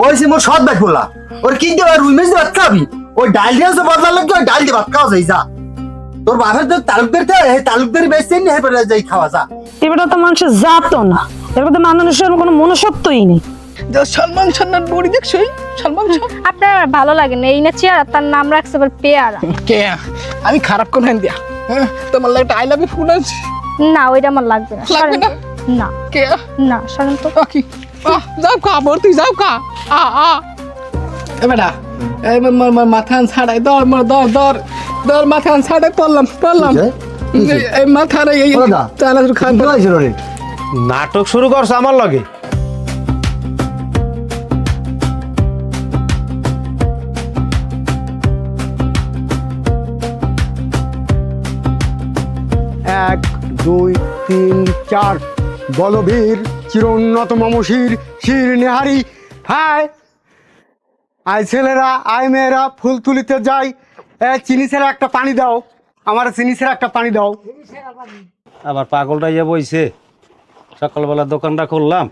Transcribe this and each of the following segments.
ওই সে মোর সৎ ভাই বলা ওর কিনতে আর রুই মাছ দিয়ে ভাত খাবি ওই ডাল দিয়ে বদলা লাগবে ওই ডাল দিয়ে ভাত খাওয়া যায় যা তোর বাপের তো তালুকদার তালুকদার বেচছে নি হেপে যাই খাওয়া যা এবারে তো মানুষের জাতও না, এবার তো মানুষের কোনো মনুষ্যত্বই নেই। সালমান খানের বড়ি দেখছো সালমান খান আপনার আর ভালো লাগে না এই না চেয়ার তার নাম রাখছে আবার পেয়ারা। কে আমি খারাপ কোন হ্যান দিয়া তোমার লাগে আই লাভ ইউ ফুল আছে না ওইটা আমার লাগবে না লাগবে সরেন না? তো। না কে না সরেন তো। কি যাও কা ভর্তি যাও কা এ বেটা এই মাথা ছাড়াই দর দর দর দর মাথা ছাড়াই পড়লাম এই মাথার এই চালা খান রে নাটক শুরু করছে আমার লগে। এক দুই তিন চার বলবীর চিরোন্নত মমশির শির নেহারি হায় আয় ছেলেরা আয় মেয়েরা ফুল তুলিতে যাই চিনি ছেড়া একটা পানি দাও আমার চিনি ছেড়া একটা পানি দাও আবার পাগলটা ইয়ে বইছে সকালবেলা দোকানটা খুললাম।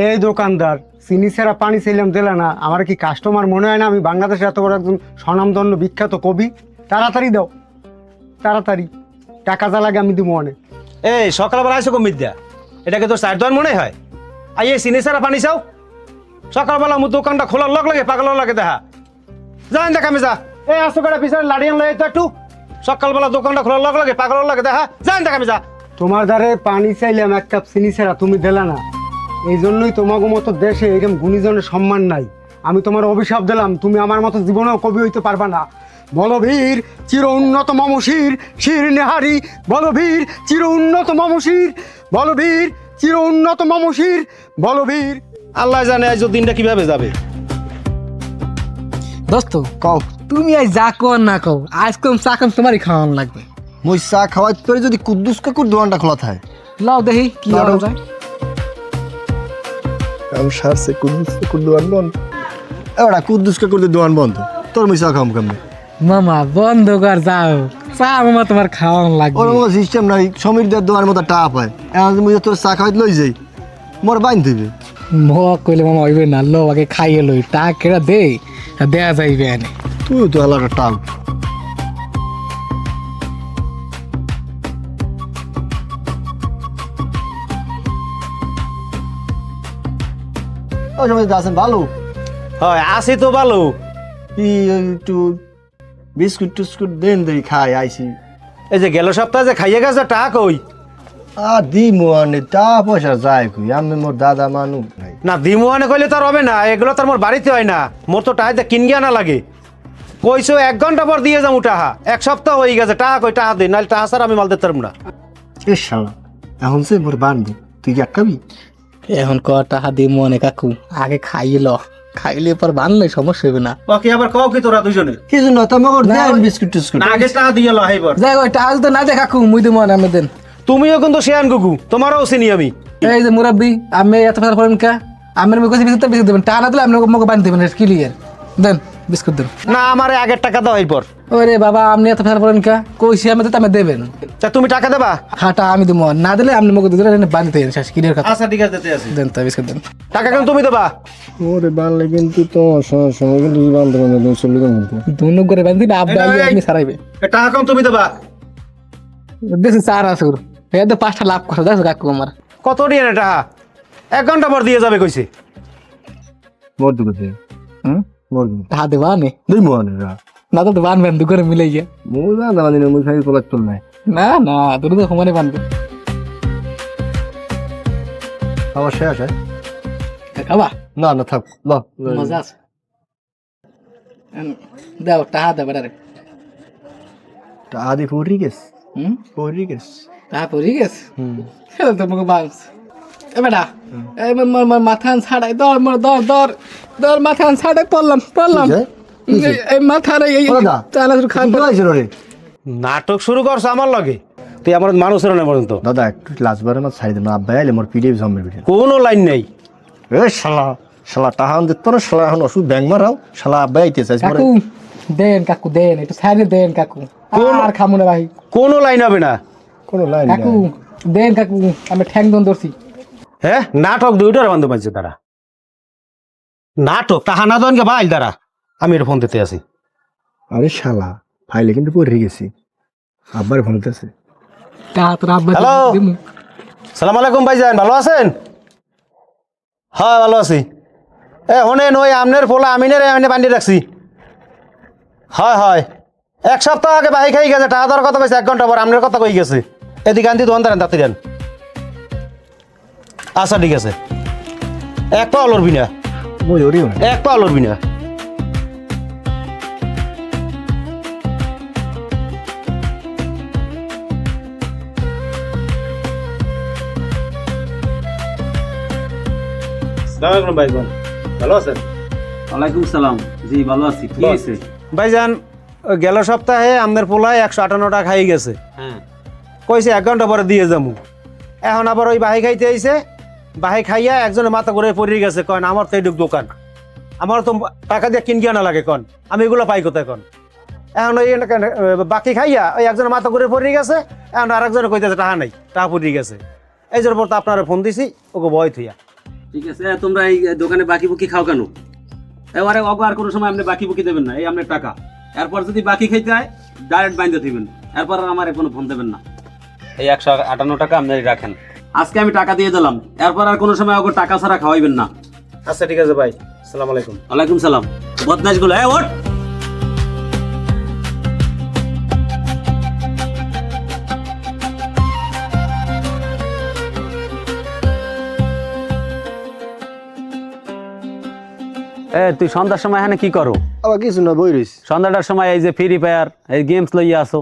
এই দোকানদার চিনি ছেড়া পানি চাইলাম দিলে না আমার কি কাস্টমার মনে হয় না আমি বাংলাদেশের এত বড় একজন স্বনামধন্য বিখ্যাত কবি তাড়াতাড়ি দাও তাড়াতাড়ি টাকা যা লাগে আমি দিব অনেক এই সকালবেলা আইসো কমিত দিয়া এটাকে তোর চার দোয়ান মনে হয় আই এই চিনি ছাড়া পানি চাও সকালবেলা মু দোকানটা খোলার লগ লাগে পাগল লাগে দেখা যাই দেখা আমি যা এই আসো করে পিছনে লাড়িয়ান লয়ে তো একটু সকালবেলা দোকানটা খোলার লগ লাগে পাগল লাগে দেখা যাই দেখা আমি যা তোমার দ্বারে পানি চাইলাম এক কাপ চিনি ছাড়া তুমি দিলা না এই জন্যই তোমাকে মতো দেশে এরকম গুণীজনের সম্মান নাই আমি তোমার অভিশাপ দিলাম তুমি আমার মতো জীবনেও কবি হইতে পারবা না বলবীর চির উন্নত মমশির শির নেহারি বলবীর চির উন্নত মমশির বলবীর চির উন্নত মমশির বলবীর আল্লাহ জানে আজ দিনটা কিভাবে যাবে। দোস্ত কও তুমি আজ যা কো না কো আজ কম চা কম তোমারই খাওয়ানো লাগবে মই চা খাওয়াইতে পারে যদি কুদ্দুস কাকুর দোকানটা খোলা থাকে লাও দেখি কি লাও। করা যায় আমি সারছে কুদ্দুস কাকুর দোকান বন্ধ এবারে কুদ্দুস কাকুর দোকান বন্ধ তোর মই চা খাম কেমনে মামা বন্ধ কর যাও চা মামা তোমার খাওয়ানো লাগবে ওর মতো সিস্টেম নাই সমীরদের দোকানের মতো টা পায় এখন মুই তোর চা খাওয়াইতে লই যাই মোর বাইন দিবে মক কইলে মামা হইবে না লো আগে খাইয়ে লই টাক কেরা দে দেয়া যাইবে এনে তুই তো আলাদা টাল ও সময় আছেন ভালো হয় আসি তো ভালো একটু বিস্কুট টিস্কুট দেন দেই খাই আইসি এই যে গেল সপ্তাহে যে খাইয়ে গেছে টাকা কই দি মোয়ানে টা পয়সা যায় কই আমি মোর দাদা মানু নাই না দিমুয়ানে কইলে তার হবে না এগুলো তার মোর বাড়িতে হয় না মোর তো টাকা কিন গিয়া না লাগে কইছো 1 ঘন্টা পর দিয়ে যাবো টাকা 1 সপ্তাহ হয়ে গেছে টাকা কই টাকা দিই নাহলে টাকা ছাড়া আমি মাল দিতে পারবো না। এ শালা এখন সে মোর বান্ধব তুই কি আটকাবি এখন ক টাকা দি মনে কাকু আগে খাইয়ে ল খাইলে পর বানলে সমস্যা হবে না ওকে আবার কও কি তোরা দুজনে কিছু না তোমার দেন বিস্কুট টিস্কুট না আগে টাকা দিয়ে ল হাইবার যাই ওই টাকা তো না দে কাকু মুই দি মনে আমি দেন তুমিও কিন্তু শেয়ান গুগু তোমারও চিনি আমি এই যে মুরব্বি আমি এত কথা করেন কা আমার মুখে বিস্কুট বিস্কুট দেবেন টাকা না দিলে আপনি মুখে বান্ধ দেবেন ক্লিয়ার দেন বিস্কুট দেন না আমারে আগের টাকা দাও এরপর ওরে বাবা আপনি এত কথা করেন কা কইছি আমি তো আমি দেবেন তা তুমি টাকা দেবা হাটা আমি দেবো না দিলে আপনি মুখে দিলে বান্ধতে শেষ ক্লিয়ার কথা আচ্ছা ঠিক আছে দিতে আসি দেন তো বিস্কুট দেন টাকা কিন্তু তুমি দেবা ওরে বানলে কিন্তু তোমার সময় কিন্তু বান্ধব বান্ধব চলে যাবো দুনো করে বান্ধি আব্বা আপনি সারাইবে এ টাকা কিন্তু তুমি দেবা দেশে চার আসুর এই তো 5টা লাভ করে দেখো কাকু আমার কত দিয়ে না টাকা 1 ঘন্টা পর দিয়ে যাবে কইছে মোর দুকে হুম মোর দুকে টাকা দেবা নে দুই মোহনে না তো বানবেন দু করে মিলে গিয়ে মোর না মানে মোর খাই তোলা চল নাই না না তোর তো সমানে বানবে আমার শেষ হয় খাবা না না থাক ল মজা আছে দাও টাকা দেবে রে আদি পড়ি গেছ হুম পড়ি গেছ টাকা পড়ে গেছে খেলো তো মুখে বাংস এ বেটা এই মাথা ছাড়াই দর দর দর দর মাথা ছাড়াই পড়লাম এই মাথার এই চালা খান রে নাটক শুরু করছ আমার লগে তুই আমার মানুষের না পর্যন্ত দাদা একটু লাজবারের মত ছাড়ি দেন আব্বা আইলে মোর পিডিএফ জমবে বিটে কোনো লাইন নেই এ শালা শালা টাহান দিত না শালা এখন ওষুধ ব্যাং মারাও শালা আব্বা আইতে চাইছ মোরে কাকু দেন কাকু দেন একটু সাইডে দেন কাকু আর খামু না ভাই কোনো লাইন হবে না কোন লাইন কাকু দেন কাকু আমি ঠ্যাং দন ধরছি হ্যাঁ নাটক দুইটার বন্ধ পাইছে তারা নাটক টাহা না দনকে বাইল দ্বারা আমি এটা ফোন দিতে আছি। আরে শালা ফাইলে কিন্তু পড়ে গেছি, আব্বার ফোন দিতেছে। তা তোর আব্বা হ্যালো। দিমু। সালাম আলাইকুম ভাইজান, ভালো আছেন? হ্যাঁ ভালো আছি। শোনেন ওই আমনের পোলা আমিনের এমনি বান্ধি রাখছি। হয় হয়, এক সপ্তাহ আগে বাহি খাই গেছে, টাকা দেওয়ার কথা কইছে, 1 ঘন্টা পর আমনের কথা কই গেছে। এদিকে আনতে দোকান দাঁড়ান তাড়াতাড়ি দেন। আচ্ছা ঠিক আছে, এক পাও লড়বি না, এক পাও লড়বি না। ভালো আছেন? ওয়ালাইকুম সালাম। জি ভালো আছি। কি হয়েছে? ভাইজান ওই গেল সপ্তাহে আমনের পোলায় 158 টাকা খাই গেছে, হ্যাঁ কইছে 1 ঘন্টা পরে দিয়ে যাবো। এখন আবার ওই বাহি খাইতে আইছে, বাহি খাইয়া একজনের মাথা ঘুরে পড়ে গেছে। কন আমার তো এইটুক দোকান, আমার তো টাকা দিয়ে কিনকি আনা লাগে, কন আমি এগুলো পাই কোথায়? কন এখন ওই বাকি খাইয়া ওই একজনের মাথা ঘুরে পড়ে গেছে, এখন আরেকজনে কইতেছে টাকা নাই, টাকা পড়ে গেছে। এই জন্য পর তো আপনারা ফোন দিছি, ওকে ভয় থইয়া। ঠিক আছে। তোমরা এই দোকানে বাকি বুকি খাও কেন? এবারে আর কোনো সময় আপনি বাকি বুকি দেবেন না, এই আপনার টাকা। এরপর যদি বাকি খাইতে হয় ডাইরেক্ট বাইন্দে দিবেন, এরপর আর আমার কোনো ফোন দেবেন না। এই 158 টাকা আপনি রাখেন, আজকে আমি টাকা দিয়ে দিলাম। এরপর আর কোনো সময় ওকে টাকা ছাড়া খাওয়াইবেন না। আচ্ছা ঠিক আছে ভাই, আসসালামু আলাইকুম। ওয়ালাইকুম সালাম। বদমাইশগুলো ওঠ। তুই সন্ধ্যার সময় এখানে কি করো? আবার কিছু না, বই রইছি। সন্ধ্যাটার সময় এই যে ফ্রি ফায়ার এই গেমস লইয়া আসো।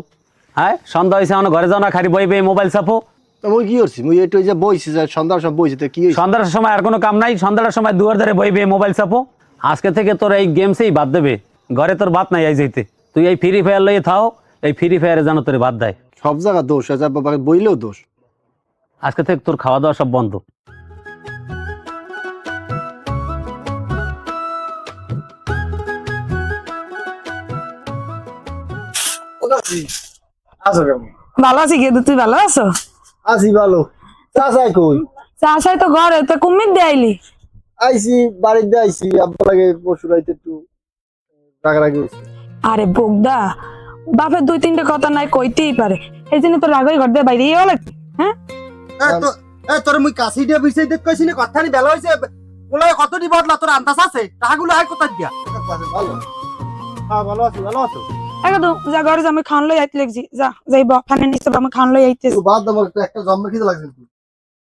হ্যাঁ সন্ধ্যা হয়েছে, এখন ঘরে যাও না, খালি বই পেয়ে মোবাইল চাপো। তো মুই কি করছি? মুই একটু যে বইছি, সন্ধ্যার সময় বইছি, তো কি হইছে? সন্ধ্যার সময় আর কোনো কাম নাই? সন্ধ্যার সময় দুয়ার ধারে বই পেয়ে মোবাইল চাপো। আজকে থেকে তোর এই গেমসেই বাদ দেবে, ঘরে তোর বাদ নাই এই যাইতে। তুই এই ফ্রি ফায়ার লইয়ে থাও, এই ফ্রি ফায়ারে যেন তোর বাদ দেয়। সব জায়গা দোষ আছে, বইলেও দোষ। আজকে থেকে তোর খাওয়া দাওয়া সব বন্ধ। ভালো আছি, কিন্তু তুই ভালো আছো? আছি ভালো। চাচাই কই? চাষাই তো ঘরে, তো কুমির দিয়ে আইলি? আইছি, বাড়িতে আইছি। আব্বা লাগে পরশু রাইতে একটু রাগারাগি হইছে। আরে বোগদা, বাপের 2-3টে কথা নাই, কইতেই পারে। এই জন্য তো রাগই ঘর দিয়ে বাইরে হলে। হ্যাঁ তোর মুই কাশি দিয়ে বিষয় দেখ কইছি না, কথা নি বেলা হইছে। বলে কতটি বদলা তোর আন্দাজ আছে? টাকাগুলো আয় কোথা দিয়া? ভালো। হ্যাঁ ভালো আছি, ভালো আছো? একদম যা ঘরে যা, আমি খান লই আইতে লাগছি। যা যাইব ফানে নিছে, আমি খান লই আইতেছি। বাদ দাও, একটা জম্মে খিদে লাগছে।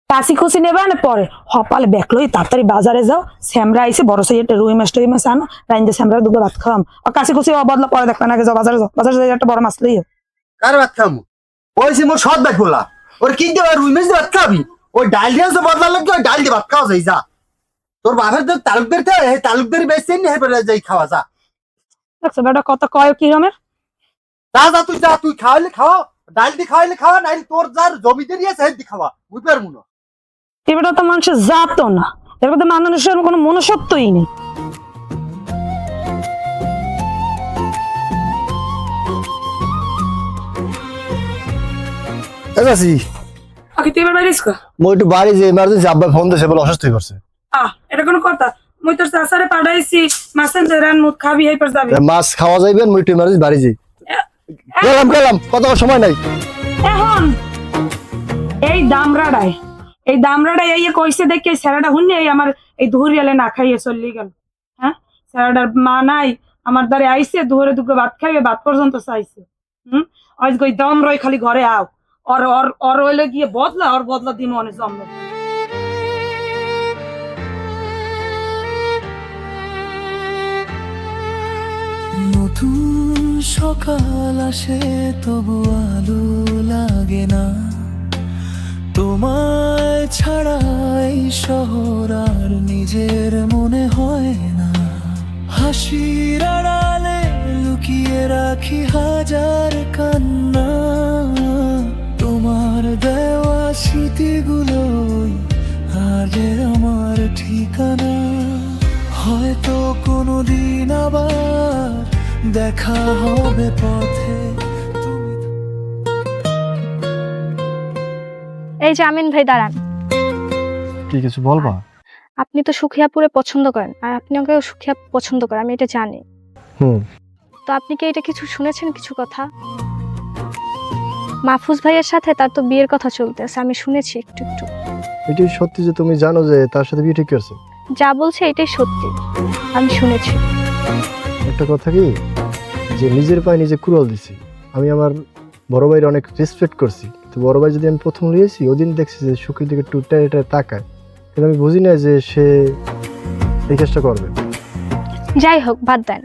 কাশি খুশি নেবা না পরে হপালে ব্যাক লই তাড়াতাড়ি বাজারে যাও। স্যামরা আইছে, বড় সাইজ একটা রুই মাছ আনো, রাইন্দে স্যামরা দুটো ভাত খাওয়াম। আর কাশি খুশি বদলা পরে দেখবে না, যাও বাজারে যাও, বাজারে যাই একটা বড় মাছ লইও। কার ভাত খামু? ওইছে মোর সৎ ভাই বলা, ওর কি দিয়ে রুই মাছ দিয়ে ভাত খাবি? ওই ডাল দিয়ে বদলা লাগবে, ওই ডাল দিয়ে ভাত খাওয়া যায়। যা তোর বাপের তো তালুকদার থাকে, এই তালুকদারি বেচছে নি, হেপে যাই খাওয়া। যা দেখছো বেটা কত কয় কি রমের। যা যা, তুই যা, তুই খাওয়াইলে খাওয়া, ডাল দিয়ে খাওয়াইলে খাওয়া, নাইলে তোর যার জমিতে নিয়েছে হেদ দিয়ে খাওয়া। বুঝতে পারবো না, এবারটা তো মানুষের জাতো না, এর মধ্যে মানুষের কোনো মনুষ্যত্বই নেই। আগে তুই এবার বাইরিস কা? মই একটু বাড়ি যে এমার্জেন্সি, আব্বা ফোন দিয়েছে, বলে অসুস্থ হয়ে পড়ছে। এটা কোনো কথা? মুই তোর চাচারে পাঠাইছি, মাছের যে রান মুখ খাবি এই পর যাবি। মাছ খাওয়া যাইবেন, মই একটু এমার্জেন্সি বাড়ি যাই। গেলাম, কত সময় নাই এখন। এই দামরাডায় এই কইছে দেখে স্যারাটা হুন্নি এই আমার এই ধুরিয়ালে না খাইয়ে চললি গেল। হ্যাঁ স্যারাটার মা নাই, আমার দ্বারে আইছে, দুপুরে দুপুরে ভাত খাইবে, ভাত পর্যন্ত চাইছে। আজ কই দম রই খালি ঘরে আও, ওর হইলে গিয়ে বদলা, ওর বদলা দিন অনেক জন্ম। নতুন সকাল আসে তবু আলো লাগে না, তোমায় ছাড়াই শহর আর নিজের মনে হয় না। হাসির আড়ালে লুকিয়ে রাখি হাজার কান্না, তোমার দেওয়া স্মৃতিগুলোই আজ আমার ঠিকানা। হয়তো কোনোদিন আবার দেখা হবে পথে। এই যে আমিন ভাই দাঁড়ান। কি কিছু বলবা? আপনি তো সুখিয়াপুরে পছন্দ করেন আর আপনি আমাকে সুখিয়া পছন্দ করেন, আমি এটা জানি। হুম। তো আপনি কি এটা কিছু শুনেছেন, কিছু কথা? মাহফুজ ভাইয়ের সাথে তার তো বিয়ের কথা চলতেছে, আমি শুনেছি একটু একটু। এটাই সত্যি যে তুমি জানো যে তার সাথে বিয়ে ঠিক করছে? যা বলছে এটাই সত্যি, আমি শুনেছি। একটা কথা কি, যে নিজের পায়ে নিজে কুড়াল দিছি। আমি আমার বড় ভাইয়ের অনেক রেসপেক্ট করছি, তো বড় ভাই যদি আমি প্রথম লিয়েছি ওদিন দেখছি যে সুখের দিকে একটু টেরে তাকায়, কিন্তু আমি বুঝি না যে সে এই কাজটা করবে। যাই হোক, বাদ দেন।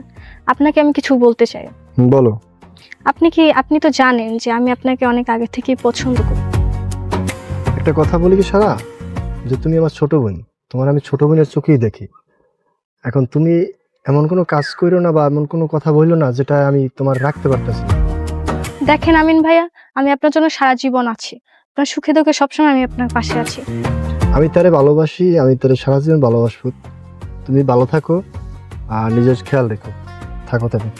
আপনাকে আমি কিছু বলতে চাই। বলো। আপনি তো জানেন যে আমি আপনাকে অনেক আগে থেকেই পছন্দ করি। একটা কথা বলি কি সারা, যে তুমি আমার ছোট বোন, তোমার আমি ছোট বোনের চোখেই দেখি। এখন তুমি এমন কোনো কাজ করো না বা এমন কোনো কথা বললো না যেটা আমি তোমার রাখতে পারতেছি না। দেখেন আমিন ভাইয়া, আমি আপনার জন্য সারা জীবন আছি। আপনার সুখে দুঃখে সবসময় আমি আপনার পাশে আছি। আমি তারে ভালোবাসি, আমি তারে সারা জীবন ভালোবাসবো। তুমি ভালো থাকো আর নিজের খেয়াল রেখো, থাকো তবে।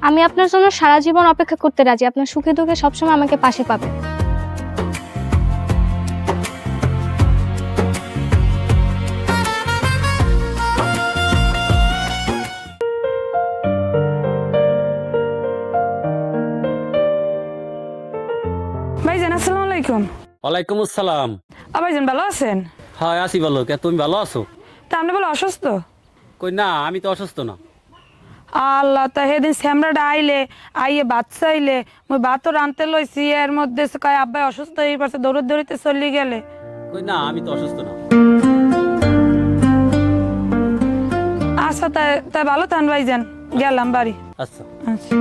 আমি আপনার জন্য সারা জীবন অপেক্ষা করতে রাজি। আপনার সুখে দুঃখে সবসময় আমাকে পাশে পাবেন। ভাইজান আসসালামু আলাইকুম। ওয়ালাইকুম আসসালাম। ভাইজান ভালো আছেন? হ্যাঁ আছি ভালো। কে তুমি ভালো আছো? তা আপনি বলে অসুস্থ? কই না, আমি তো অসুস্থ না। আল্লাহ, তা সেদিন শ্যামরাটা আইয়ে ভাত চাইলে মুই ভাতও রানতে লইছি, এর মধ্যে কয় আব্বাই অসুস্থ হয়ে পড়ছে, দৌড়ে দৌড়িতে চলি গেলে। কই না, আমি তো অসুস্থ না। আচ্ছা, তাই ভালো থান ভাইজান, গেলাম বাড়ি। আচ্ছা। আচ্ছা।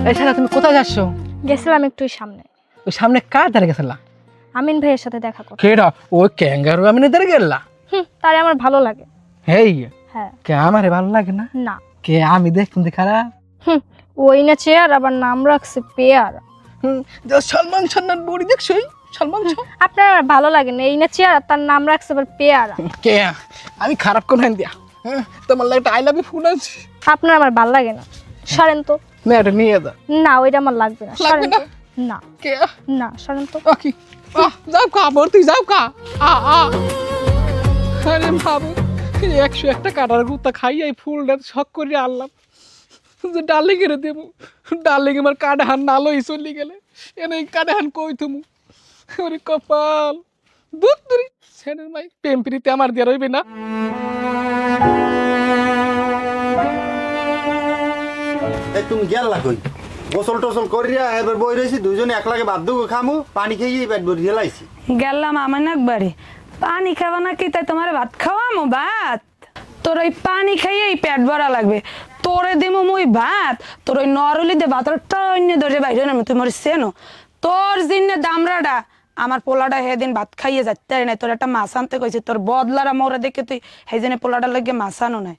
এই শালা তুমি কোথায় যাচ্ছ? গেছিলাম একটু সামনে। ওই সামনে কার ধারে গেছিলা? আমিন ভাইয়ের সাথে দেখা করতে। কেডা? ওই ক্যাঙ্গারু আমি ধারে গেলা? তারে আমার ভালো লাগে। হেই, হ্যাঁ। কে আমারে ভালো লাগে না? না। কে আমি দেখুন খারাপ? ওই না চেয়ার, আবার নাম রাখছে পেয়ার। সলমান খানের বড়ি দেখছই? সলমান খান আপনার আমার ভালো লাগে না, এই না চেয়ার, তার নাম রাখছে আবার পেয়ারা। কে? আমি খারাপ কোন দিয়া? তোমার লাগে একটা আই লাভ ইউ ফুল আছে। আপনার আমার ভালো লাগে না, সরেন তো। না, এটা নিয়ে যা। না, ওইটা আমার লাগবে না, সরেন তো। না কে? না, সরেন তো। ওকে, যাও কা তুই যাও কা। আরে বাবু, 101টা কাটার গুতা খাই এই ফুলটা শখ করে আনলাম যে ডালে গেড়ে দেবো। ডালে আমার কাটা হান নালোই চলি গেলে এনে কাটা হান কই তুমি? ওরে কপাল, দুধ ধরি ছেড়ে ভাই, প্রেম প্রীতি আমার দিয়ে রইবে না। তুমি গেল কই? গোসল টোসল করিয়া এবার বই রয়েছি, দুজনে একলাগে বাদ দেবো, খামু পানি খেয়ে পেট ভরি গেলাইছি। গেলাম আমার একবারে, পানি খাওয়া নাকি তাই তোমার ভাত খাওয়ামো? ভাত তোর ওই পানি খাইয়ে পেট ভরা লাগবে। তোরে দিমু মুই ভাত, তোর ওই নরলি দে ভাত টন্য ধরে বাইরে নামে তুই মরে সেনো। তোর জিন্নে দামরাটা আমার পোলাটা সেদিন ভাত খাইয়ে যাচ্ছে নাই, তোর একটা মাছ আনতে কইছে, তোর বদলারা মরে দেখে তুই সেই জন্য পোলাটা লাগে মাছ আনো নাই।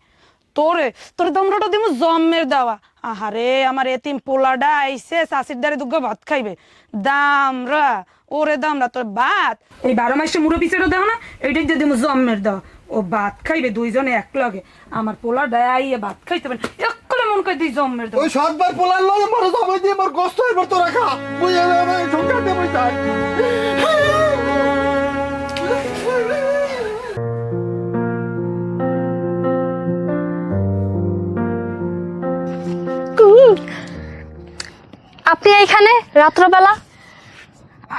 তোর দামরাটা দিমু জম্মের দেওয়া। আহারে আমার এতিম পোলাটা আইসে চাষির দ্বারে দুগ্গ ভাত খাইবে। দামরা, ওরে দামরা, তোর ভাত এই 12 মাসে মুড়ো পিছেরও দাও না, এইটাই দিয়ে দিমু জম্মের দেওয়া। ও ভাত খাইবে দুইজনে এক লগে, আমার পোলাটা আইয়ে ভাত খাইতে পারে একলে মন করে দিই জম্মের দেওয়া। ওই সৎবার পোলার লগে মরে যাবো দিয়ে মোর কষ্ট হইবার তো রাখা বুঝে যাবে সংসার দেবো তাই। আপনি এইখানে রাত্রবেলা?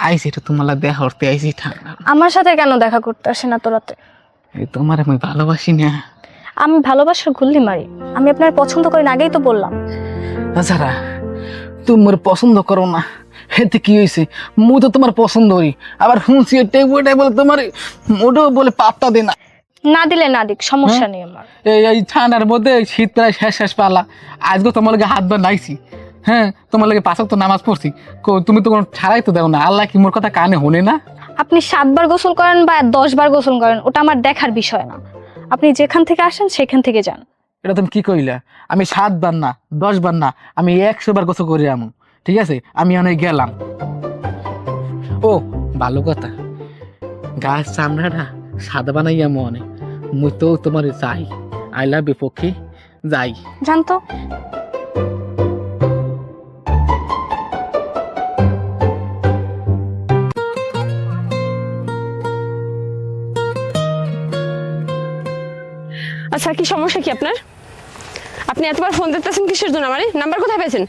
আইসি তো তোমার দেখা করতে আইসি। ঠান্ডা আমার সাথে কেন দেখা করতে আসেন এত রাতে? তোমার আমি ভালোবাসি না। আমি ভালোবাসার গুল্লি মারি, আমি আপনার পছন্দ করি না, আগেই তো বললাম। আচ্ছা, তুমি মোর পছন্দ করো না, এতে কি হয়েছে? মু তো তোমার পছন্দ করি, আবার শুনছি এটাই বলে তোমার ওটাও বলে পাত্তা দে না। না দিলে না দিক, সমস্যা নেই আমার। এই ঠান্ডার মধ্যে শীত প্রায় শেষ পালা, আজকে তোমার লাগে হাত বার নাইছি। হ্যাঁ, তোমার লাগে 5 ওয়াক্ত নামাজ পড়ছি, তুমি তো কোনো ছাড়াই তো দেও না। আল্লাহ কি মোর কথা কানে হনে না? আপনি 7 বার গোসল করেন বা 10 বার গোসল করেন, ওটা আমার দেখার বিষয় না। আপনি যেখান থেকে আসেন সেখান থেকে যান। এটা তুমি কি কইলা? আমি 7 বার না 10 বার না, আমি 100 বার গোসল করি আমু। ঠিক আছে, আমি অনেক গেলাম। ও ভালো কথা, গাছ চামড়াটা সাদা বানাইয়া মনে মুই তো তোমার চাই। আই লাভ ইউ পক্ষে, যাই জানতো। আচ্ছা, কি সমস্যা কি আপনার? আপনি এতবার ফোন দিতেছেন কিসের জন্য? আমার নাম্বার কোথায় পেয়েছেন?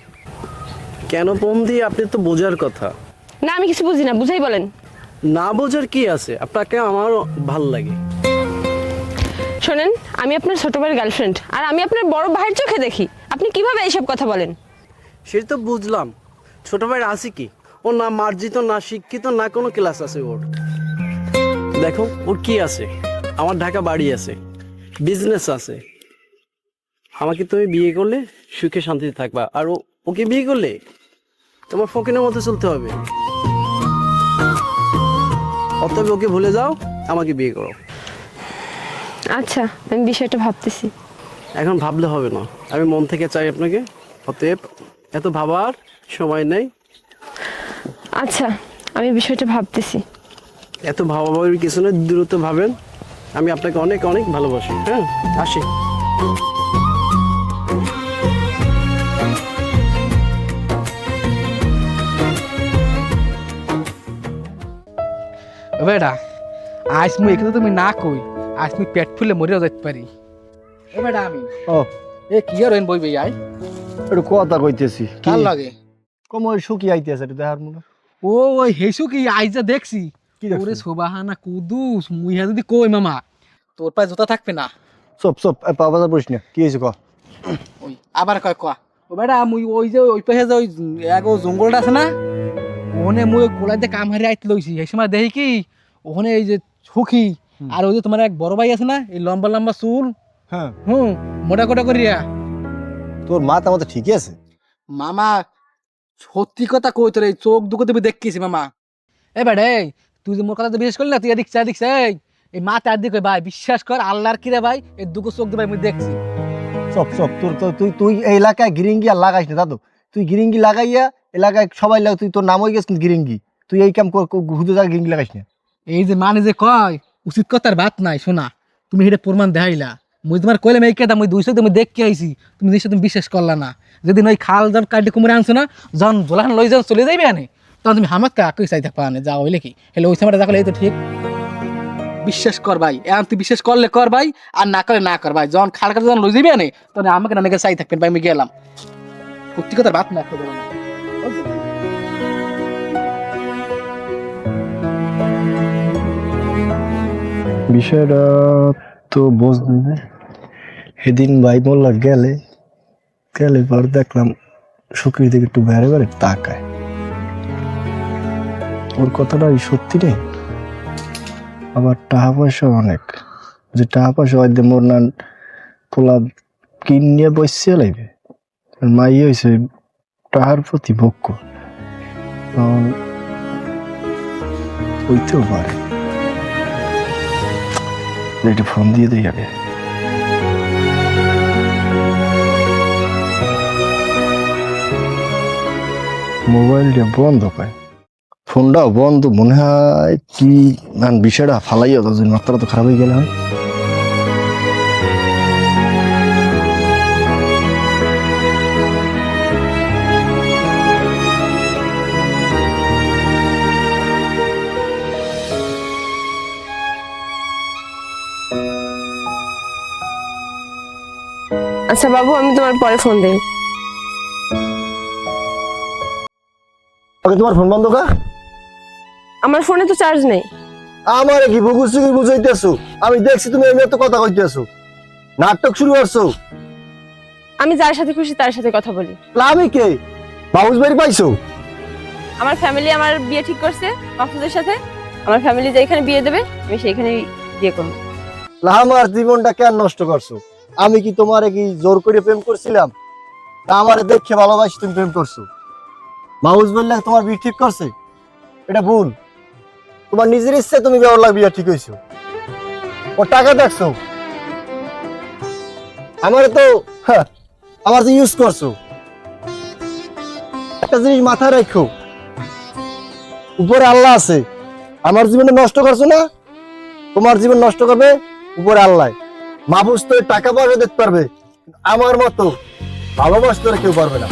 কেন ফোন দিয়ে আপনি তো বোঝার কথা। না, আমি কিছু বুঝি না, বুঝাই বলেন। না বোঝার কি আছে, আপনাকে আমার ভালো লাগে। শোনেন, আমি আপনার ছোট ভাইয়ের গার্লফ্রেন্ড, আর আমি আপনার বড় ভাইয়ের চোখে দেখি। আপনি কিভাবে এইসব কথা বলেন? সেটা তো বুঝলাম, ছোট ভাইয়ের আছে কি? ও না মার্জিত, না শিক্ষিত, না কোনো ক্লাস আছে ওর। দেখো ওর কি আছে, আমার ঢাকা বাড়ি আছে, বিজনেস আছে। আমাকে তুমি বিয়ে করলে সুখে শান্তিতে থাকবা, আর ওকে বিয়ে করলে তোমার ফকিনের মতো চলতে হবে। অতএব ওকে ভুলে যাও, আমাকে বিয়ে করো। আচ্ছা, আমি বিষয়টা ভাবতেছি। এখন ভাবলে হবে না, আমি মন থেকে চাই আপনাকে। অতএব এত ভাবার সময় নেই। আচ্ছা, আমি বিষয়টা ভাবতেছি। এত ভাবাভাবির কিছু নেই, দ্রুত ভাবেন। আমি আপনাকে অনেক অনেক ভালোবাসি। হ্যাঁ, আসি। বেটা আজ মুই এখানে তুমি না কই, আজ মুই পেট ফুলে মরিয়া যাইতে পারি। এ বেটা আমি ও এ কি আর হইন বইবে আই একটু কথা কইতেছি। কাল লাগে কমই শুকি আইতেছে এটা দেখার মনে। ও ওই হেসু কি আইজ যা দেখছি। কি দেখছিস? ওরে সোবাহানা কুদুস মুই হা যদি কই মামা তোর পায়ে জুতা থাকবে না। সব সব পাওয়া বলিস না, কি হয়েছে ক? ওই আবার কয় কয়া ও বেটা মুই ওই যে ওই পাশে যে ওই এগো জঙ্গলটা আছে না, ওখানে মুই গোলাতে কাম হারি আইতে লইছি। এই সময় দেখি কি ওখানে এই যে সখী আর ওই যে তোমার এক বড় ভাই আছে না, এই লম্বা লম্বা চুল, হ্যাঁ মোটা কোটা করিয়া। তোর মাথা মতো ঠিকই আছে মামা সত্যি কথা কই, তোর এই চোখ দুটো তুমি দেখছিস মামা। এ বেটা এই তুই যে মোর কথা বিশ্বাস করলি না, তুই এদিক চাদিক এই মা তার দিকে ভাই বিশ্বাস কর আল্লাহর কিরে ভাই, এই দুটো চোখ দিয়ে ভাই মুই দেখছি। সব সব তোর তো তুই তুই এই এলাকায় গিরিঙ্গি আর লাগাইস না দাদু। তুই গিরিঙ্গি লাগাইয়া এলাকায় সবাই লাগ, তুই তোর নাম হয়ে গেছিস গিরিঙ্গি। তুই এই কাম হুদু জায়গায় গিরিঙ্গি লাগাইস না। এই যে মানে যে কয় উচিত কথার বাত নাই, শোনা তুমি এটা প্রমাণ দেখাইলা। মুই তোমার কইলাম এই কেটা মুই দুইশো তুমি দেখতে আইছি, তুমি নিশ্চয় তুমি বিশ্বাস করলা না। যেদিন ওই খাল যখন কাটি কুমড়ে আনছো না, যখন জোলাখান লই যখন চলে যাইবে আনে, তখন তুমি হামাক কাকুই চাই থাকবা আনে যা হইলে কি হেলে ওই সময়টা দেখলে এই তো ঠিক। বিশ্বাস কর ভাই, এখন তুই বিশ্বাস করলে কর ভাই, আর না করে না কর ভাই। যখন খাল কাটে যখন লই যাইবে আনে, তখন আমাকে নাকি চাই থাকবেন ভাই। আমি গেলাম, সত্যি কথার বাত না একটা বলো না। বিষয়টা তো বুঝলি না। সেদিন ভাই মোল্লা গেলে গেলে পর দেখলাম শুক্রির দিকে একটু বেড়ে বেড়ে তাকায়। ওর কথাটা সত্যি নেই, আবার টাকা পয়সা অনেক। যে টাকা পয়সা হয়তো মোর না পোলা কিনিয়ে বসে লাগবে, মাই হয়েছে টাকার প্রতি ভক্ষ, হইতেও পারে। একটু ফোন দিয়ে দিই আগে। মোবাইলটা বন্ধ পায়, ফোনটাও বন্ধ মনে হয়। কি মানে বিষয়টা ফালাই হতো, মাত্রা তো খারাপ হয়ে গেলে হয়। আচ্ছা বাবু, আমি তোমার পরে ফোন দেই। তোমার ফোন বন্ধ কা? আমার ফোনে তো চার্জ নেই। আমার কি বুঝছি বুঝাইতেছো? আমি দেখছি তুমি এমনি তো কথা কইতেছো, নাটক শুরু করছো। আমি যার সাথে খুশি তার সাথে কথা বলি। আমি কে? বাবুস বাড়ি পাইছো? আমার ফ্যামিলি আমার বিয়ে ঠিক করছে মাহফুজের সাথে। আমার ফ্যামিলি যেখানে বিয়ে দেবে আমি সেইখানেই বিয়ে করবো। আমার জীবনটা কেন নষ্ট করছো? আমি কি তোমারে কি জোর করে প্রেম করছিলাম? আমারে দেখে ভালোবাসি তুমি প্রেম করছো? বাবুস বললে তোমার বিয়ে ঠিক করছে, এটা ভুল। তোমার নিজের ইচ্ছে তুমি বিয়ে ঠিক হয়েছো, ও টাকা দেখছো। আমারে তো আমার যে ইউজ করছো। একটা জিনিস মাথায় রাখো, উপরে আল্লাহ আছে। আমার জীবনে নষ্ট করছো না, তোমার জীবন নষ্ট করবে উপরে আল্লাহ। মাহফুজ তো টাকা পয়সা দেখতে পারবে, আমার মতো ভালোবাসতে কেউ পারবে না।